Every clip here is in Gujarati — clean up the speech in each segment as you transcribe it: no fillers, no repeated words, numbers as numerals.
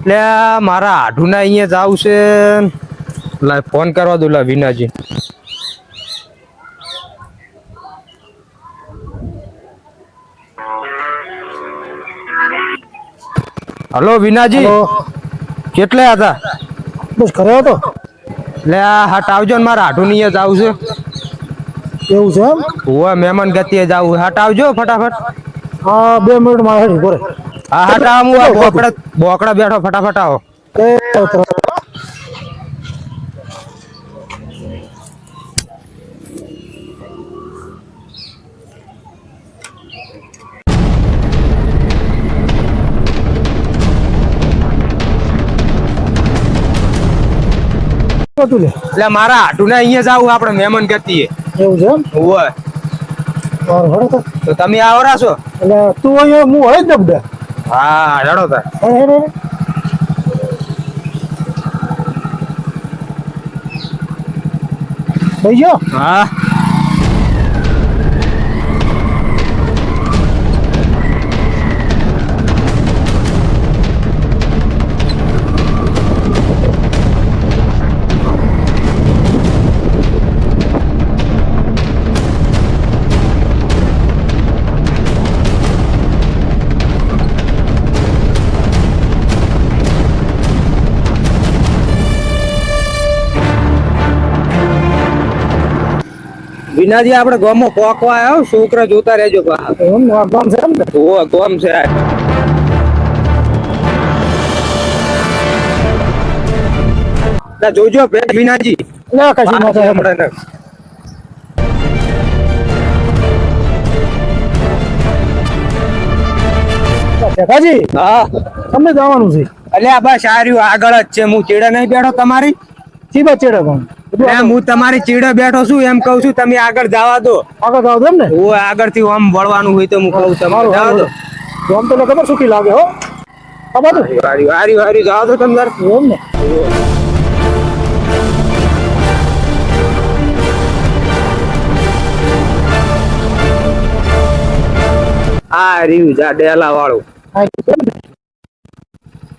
એટલે મારા આઢુના અહીંયા જાવ છે. લા ફોન કરવા દો લા વિનાજી. હલો વિનાજી. કેટલે હતા? બસ ઘરે હતો. એટલે આ હાટ આવજો ને મારા આઢુ ની જાવ છે. એવું છે એમ? ઓય મહેમાન ગતિએ જાવ. હાટ આવજો ફટાફટ. હા 2 મિનિટમાં હેડી ઘરે. હા હાટ આવ હું બોકડા બેઠો ફટાફટ આવો. એટલે મારા આઢુ ને અહીંયા જાવ આપણે મહેમાન ગતિએ. એવું છે એમ? ઓય તો તમે આવરા છો? એટલે તું અહીંયા હું હોય જ ને બધા. હા હેડો તા. થઈ ગયો? હા વિનાજી આપણે ગામમાં પોકવા આવ્યો. છોકરા જોતા રહેજો. એમ ગામ છે એમ ને? ઓ ગામ છે. જોજો વિનાજી. ના કશું ના થાય. કાકાજી હા તમને જવાનું છે? એટલે આ બસ આ રહ્યું આગળ જ છે. હું ચીડે નહીં બેઠો તમારી. સી બાત ચેડે કોણ? હું તમારી ચીડે બેઠો છું એમ કઉ છું. તમે આગળ જવા દો. આગળ જાવ એમ ને? હું આગળ થી આમ વળવાનું હોય તો હું કઉ તમારું જવા દો. આમ તો ખબર સુખી લાગે હો. આ બધું હારી હારી જવા દો તમે. એમ ને? આ રહ્યું જા ડેલા વાળું.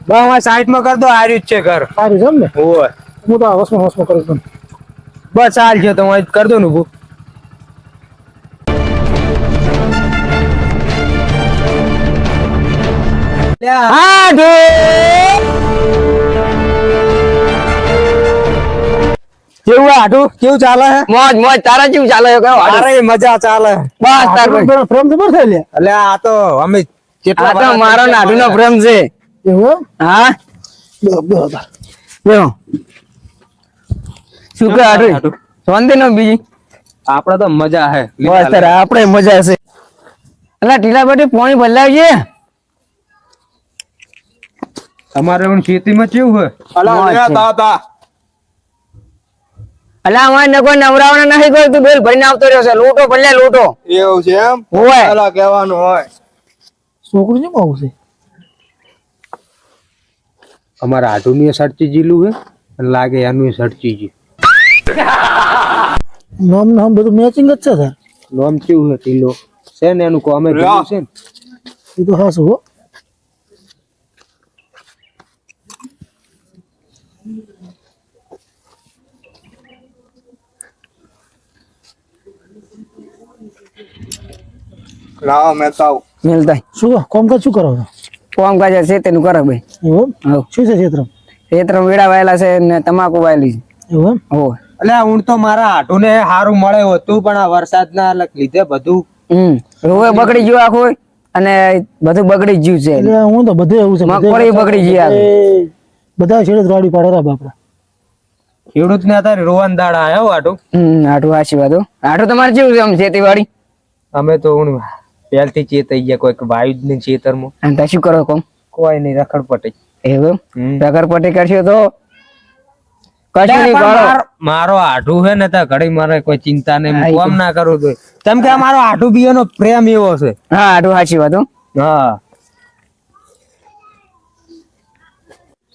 બસ સાઈડ માં કર દો. આ રહ્યું જ છે ઘર. સારું છે એમ ને? ઓય હું તો વસમાં કરું છું. બસ ચાલ છે તો હું કર દો ને ઉભું. કેવું આઢું કેવું ચાલે હે? મોજ મોજ. તારા કેવું ચાલે છે? કયો અરે મજા ચાલે. બસ તાર પ્રેમ જબર થાય લે. એટલે આ તો અમે આ તો મારો નાડુ નો પ્રેમ છે. એવું હા બેહો. શું કે આડું શાંતિ નો બીજી? આપડે તો મજા હે. બસ તારે આપણે મજા છે. એટલે ઢીલા બધી પાણી બદલાવજે. અમારે પણ ખેતીમાં કેવું હે? અલા અમારે ને કોઈ નવરાવાના નથી. કોઈ તું બેલ ભરીને આવતો રહ્યો છે. લોટો ભલે લોટો. એવું છે એમ? હોય ચાલો કહેવાનું હોય. છોકરું કેમ આવું છે? અમારા આઢુની સડચી જીલું હે અને લાગે એનું સડચી જી. નામ નામ બધું મેચિંગ જ છે સર. નામ કેવું હે? ટીલો છે ને એનું કોમે જીલું છે ને. એ તો હાસું હો. લાવો મેતાવ મિલતા શું કામકાજ શું કરો છો? કોમ કાજ છે તેનું કરે ભાઈ. એવું હવ શું છે ક્ષેત્ર? ખેતર વેડા વાયેલા છે ને તમાકુ વાયેલી છે. એવું એમ? હો એટલે હું તો મારા આઢુને સારું મળે હતું પણ આ વરસાદના લીધે બધું રોવે બગડી ગયું આખું અને બધું બગડી ગયું છે. એટલે હું તો બધે એવું છે. મગફળી બગડી ગઈ આ. બધા છેડે રાડી પાડેલા બાપરા. ખેડૂત ને અત્યારે રોવાન દાડા આવ્યો આઢું. આટું આશીર્વાદ હો. આટું તમારે કેવું છે આમ ખેતીવાડી? અમે તો હું પહેલથી ચેતાઈ ગયા. કોઈક વાયુ જ નહીં ખેતરમાં. અને ત્યાં શું કરો કોમ? કોઈ નહીં રખડપટી. એવું રખડપટી કરશો તો કશું નહીં કરો. મારો આઢું હે ને ત્યાં ઘડી મારે કોઈ ચિંતા નહીં. કોમ ના કરું તો કેમ કે મારો આઢું બી એનો પ્રેમ એવો છે. હા આટું આશીર્વાદ હો. હા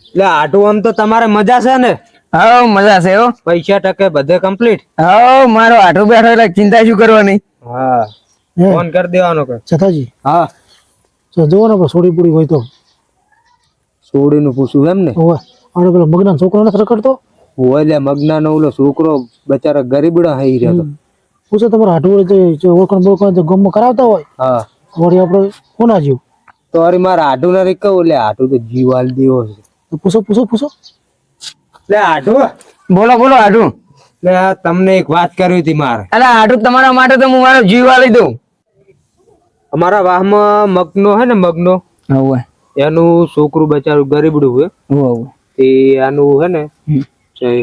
એટલે આઢું આમ તો તમારે મજા છે ને? હા મજા છે હો. પૈસા ટકે બધે કમ્પ્લીટ. હા મારો આટું બેઠો એટલે ચિંતા શું કરવાની. હા ફોન કરી દેવાનો કે છતાજી હા તો જોવો ને છોડી પૂરી હોય તો છોડીનું પૂછું એમ ને? ઓવે અને પેલો મગના છોકરો નથી રખડતો હોય લે મગનાનો ઓલો છોકરો બચારા ગરીબડા હઈ રહ્યો તો. પૂછો તમારે હાટું હોય તો ઓળખાણ બોળખાણ તો ગમમાં કરાવતા હોય હા વળી આપણે કોના જીવ તો અરે મારા હાટુ ના કહું લે હાટુ તો જીવાલ દેવો છે. તો પૂછો લે હાટુ બોલો બોલો હાડું. લે આ તમને એક વાત કરવી હતી મારે. અલા હાડું તમારા માટે તો હું મારો જીવ આલી દઉં. અમારા વાહમાં મગનો હે ને મગનો હોવે એનું છોકરું બચારું ગરીબડું હોય હોવે તે આનું હે ને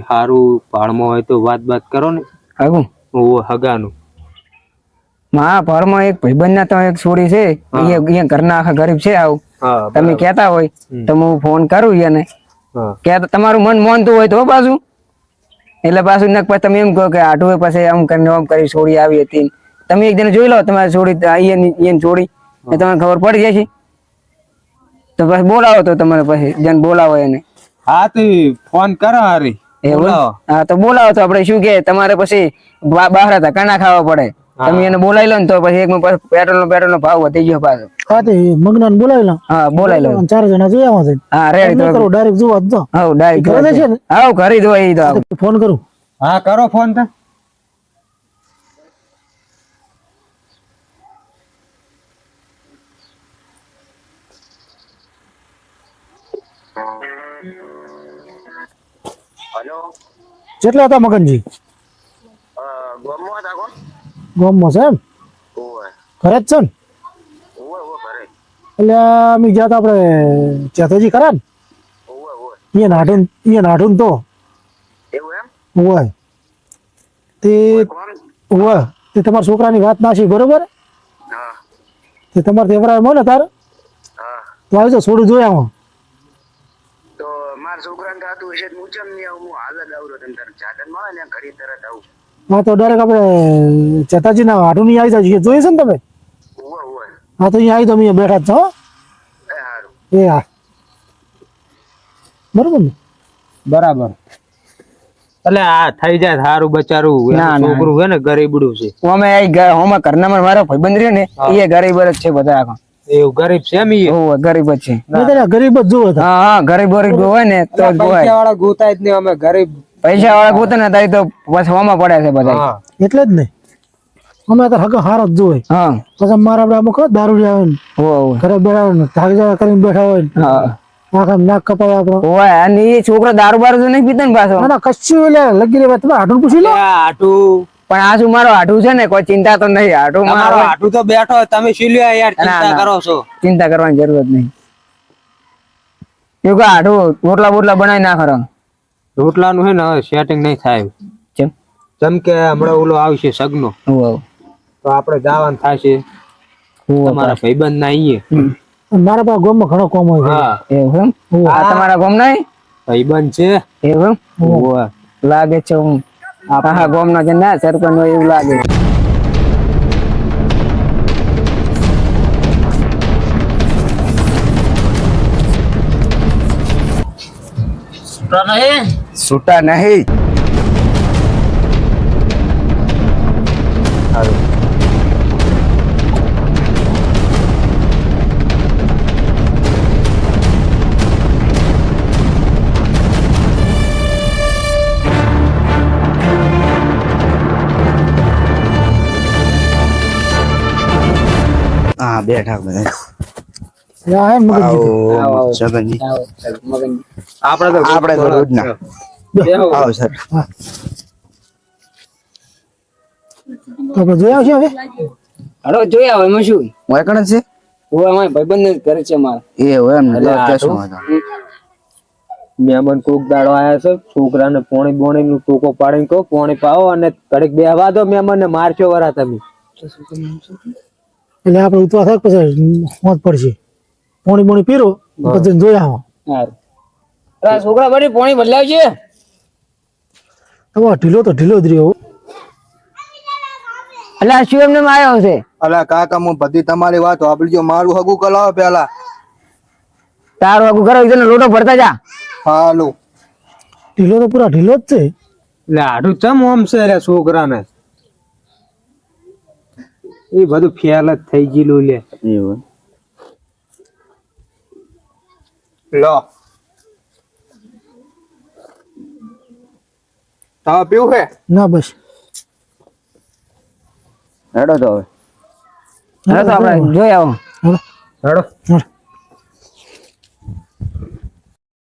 સારું ભાડમાં હોય તો વાત કરો ને. આગું હગાનું મા ભરમાં એક ભાઈબંધ ના તો એક છોડી છે અહીંયા ઘરના આખા ગરીબ છે આવું હા તમે કહેતા હોય તો હું ફોન કરું એને હા કે તમારું મન મોનતું હોય તો પાછું એટલે પાછું નક પછી તમે એમ કહો કે આટું પછી આમ કરીને આમ કરી છોડી આવી હતી તમે એક દિન જોઈ લો તમારી છોડી અહીંયા છોડી એ તમને ખબર પડી જાય છે તો પછી બોલાવો તો તમારે પછી જેને બોલાવો એને હા તો ફોન કરો હારી એવું હા તો બોલાવો તો આપણે શું કે તમારે પછી બહાર ધક્કા ના ખાવા પડે તમે એને બોલાવી લો ને તો પછી એક પેટ્રોલ નો ભાવ વધી ગયો પાછો હા તે મગનાને બોલાવી લો હા બોલાવી લો 4 જણા જોયા આવશે હા રેડી તો ડાયરેક્ટ જોવા જ હા ડાયરેક્ટ ઘરે છે ને હા ઘરે દો એ તો ફોન કરું હા કરો ફોન તો. કેટલા હતા મગનજી ગામમાં છે એમ ઘરે જ છે ને એટલે અમે ગયા હતા આપણે ચેતોજી ખરા ને અહીંયા નાઠું તો હોય તે હોય તે તમારા છોકરાની વાત ના છે બરોબર તે તમારે તેવરા મળે તારે તો આવી જાઓ છોડું જોયા હું તો મારા છોકરાને થતું હશે હું ચમ નહીં આવું હું હાલ જ આવરો તને તારે જાતન મળે ને ઘડી તરત આવું હા તો ડાયરેક્ટ આપણે ચેતાજીના હાડું ની આવી જાય જોઈએ છે ને તમે ઉવા ઉવા હા તો અહીંયા આવી તો અમે બેઠા જ છો એ હારું એ હા બરોબર ને બરાબર એટલે આ થઈ જાય સારું બચારું એનું છોકરું હે ને ગરીબડું છે અમે હોમાં ઘરના મારો ભાઈબંધ રહ્યો ને એ ગરીબ જ છે બધા આખા એવું ગરીબ છે એમ ઈ હોવે ગરીબ જ છે ગરીબ જ જોવે હતા હા હા ગરીબ હોય ને તો જ પૈસા હોય વાળા ગોતાય જ નહીં અમે ગરીબ. પૈસા વાળા ગોતે ને તારી તો બસ હોમાં પડ્યા છે બધા હા એટલે જ ને અમે તો હક હાર જ જોવે હા પછી મારા આપણે અમુક દારૂ આવે ને હોવે ઘરે બેઠા હોય ને ધાગજા કરીને બેઠા હોય ને હા આખા નાક કપાય આપણો હોવે અને એ છોકરો દારૂ બારૂ તો નહીં પીતો ને પાછો ના ના કશું એટલે લગી રહ્યા તમે હાડું પૂછી લો હાટું પણ આ શું મારો હાડું છે ને કોઈ ચિંતા તો નહીં હાડું તમારો મારો હાટું તો બેઠો તમે શું લ્યો યાર ચિંતા કરો છો. ચિંતા કરવાની જરૂર જ નહીં એવું કે હાડું રોટલા બોટલા બનાવી ના ખરો રોટલાનું હે ને હવે સેટિંગ નહીં થાય કેમ જેમ કે હમણાં ઓલો આવશે સગનો હોવે તો આપણે જવાનું થશે તમારા ભાઈબંધ ના અહીંયા મારા પાસે ગામમાં ઘણો કોમ હોય છે. હા એવું એમ આ તમારા ગામ નહીં ભાઈબંધ છે એવું એમ હોવે. લાગે છે હું આખા ગામ ના છે ના સરપંચ હોય એવું લાગે છૂટા નહીં હા બેઠા બધા આ હે મગનજી આવો જગનજી આપણે તો આપણે તો રોજના આવો સર તો આપણે જોયા છે હવે હલો જોયા હોય એમાં શું વાયકણ છે હું અમારે ભાઈબંધ જ કરે છે મારા એ હોય એમ ને એટલે આ શું શું? હતો મહેમાન કોક દાડો આયા છે છોકરાને પોણી બોણી નું ટોકો પાડીને કહો પોણી પાવો અને ઘડીક બેહવા દો મહેમાન ને મારશો વરા તમે. એટલે આપણે ઉતવા થાય પછી મોત પડશે પોણી બોણી પીરો પછી જોયા આવો સારું અરે છોકરા બધી પોણી બદલાવજે હવે ઢીલો તો ઢીલો જ રહ્યો એટલે આ શું એમને આવ્યો છે અલા કાકા હું બધી તમારી વાત વાપરજો મારું હગું કલાવો પેલા તારું આગું કરો ઇધરનો લોટો ભરતા જા હાલો ઢીલો તો પૂરા ઢીલો જ છે એટલે આડું ચમ ઓમ છે રે છોકરાને એ બધું ફેલ જ થઈ ગયેલું લે. એવું લો તાવ પીવું હે ના બસ હેડો તો હવે હવે તો આપણે જોઈ આવો હેડો હેડો હેડો